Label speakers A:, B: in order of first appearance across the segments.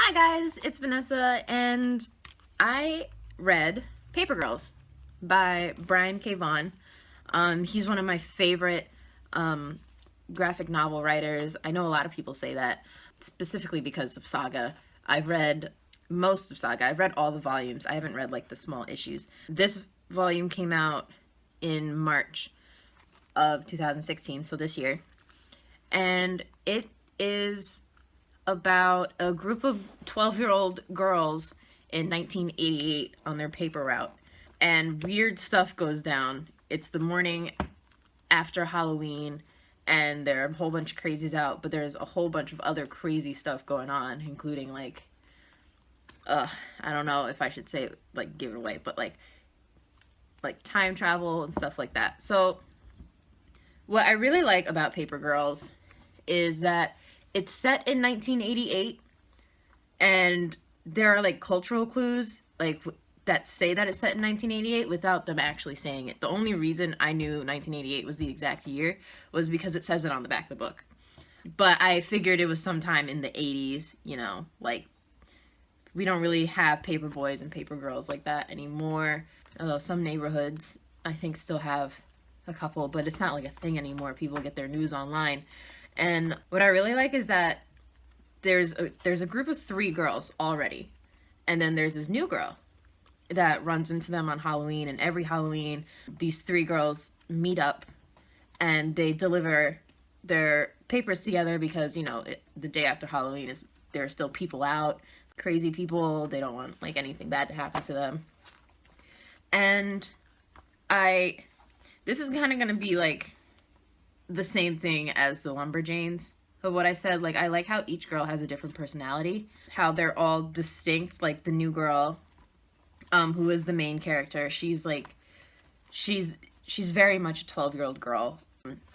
A: Hi guys, it's Vanessa, and I read Paper Girls by Brian K. Vaughan. He's one of my favorite graphic novel writers. I know a lot of people say that, specifically because of Saga. I've read most of Saga. I've read all the volumes. I haven't read like the small issues. This volume came out in March of 2016, so this year. And it is about a group of 12-year-old girls in 1988 on their paper route, and weird stuff goes down. It's the morning after Halloween, and there are a whole bunch of crazies out, but there's a whole bunch of other crazy stuff going on, including like I don't know if I should say, like, give it away, but like time travel and stuff like that. So what I really like about Paper Girls is that it's set in 1988, and there are like cultural clues like that say that it's set in 1988 without them actually saying it. The only reason I knew 1988 was the exact year was because it says it on the back of the book. But I figured it was sometime in the 80s, you know, like we don't really have paper boys and paper girls like that anymore. Although some neighborhoods I think still have a couple, but it's not like a thing anymore. People get their news online. And what I really like is that there's a group of 3 girls already, and then there's this new girl that runs into them on Halloween, and every Halloween these 3 girls meet up and they deliver their papers together because, you know, the day after Halloween is there are still people out, crazy people. They don't want like anything bad to happen to them. And this is kind of gonna be like the same thing as the Lumberjanes of what I said. Like, I like how each girl has a different personality, how they're all distinct. Like the new girl, who is the main character, she's very much a 12-year-old girl.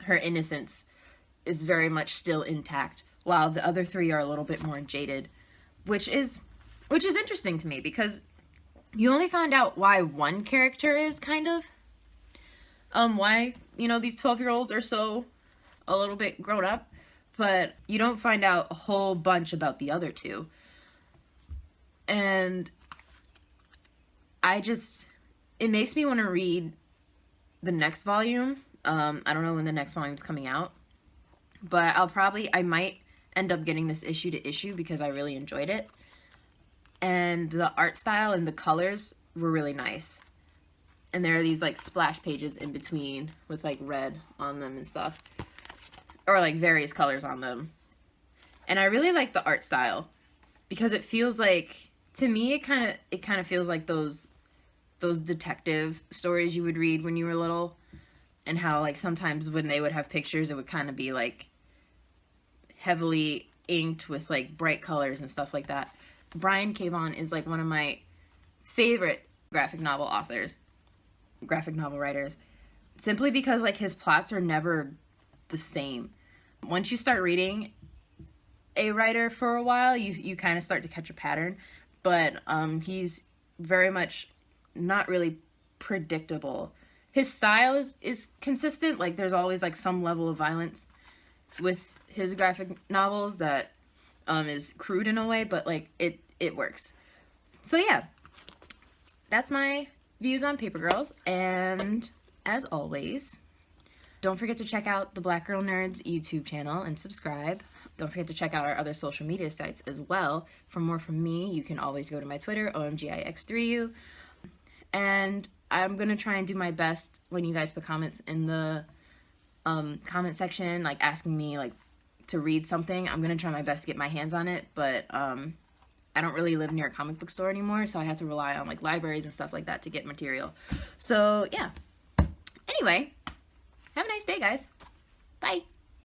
A: Her innocence is very much still intact, while the other 3 are a little bit more jaded, which is interesting to me because you only find out why one character is kind of why, you know, these 12-year-olds are so a little bit grown up, but you don't find out a whole bunch about the other 2. And it makes me want to read the next volume. I don't know when the next volume's coming out, but I might end up getting this issue to issue because I really enjoyed it. And the art style and the colors were really nice. And there are these like splash pages in between with like red on them and stuff, or like various colors on them. And I really like the art style because it feels like, to me, it kind of feels like those detective stories you would read when you were little, and how like sometimes when they would have pictures, it would kind of be like heavily inked with like bright colors and stuff like that. Brian K. Vaughan is like one of my favorite graphic novel writers, simply because like his plots are never the same. Once you start reading a writer for a while, you kind of start to catch a pattern, but he's very much not really predictable. His style is consistent. Like there's always like some level of violence with his graphic novels that is crude in a way, but like it works. So yeah, that's my views on Paper Girls, and as always, don't forget to check out the Black Girl Nerds YouTube channel and subscribe. Don't forget to check out our other social media sites as well. For more from me, you can always go to my Twitter, OMGIX3U, and I'm gonna try and do my best when you guys put comments in the comment section, like asking me like to read something. I'm gonna try my best to get my hands on it, but I don't really live near a comic book store anymore, so I have to rely on like libraries and stuff like that to get material. So yeah. Anyway, have a nice day, guys. Bye.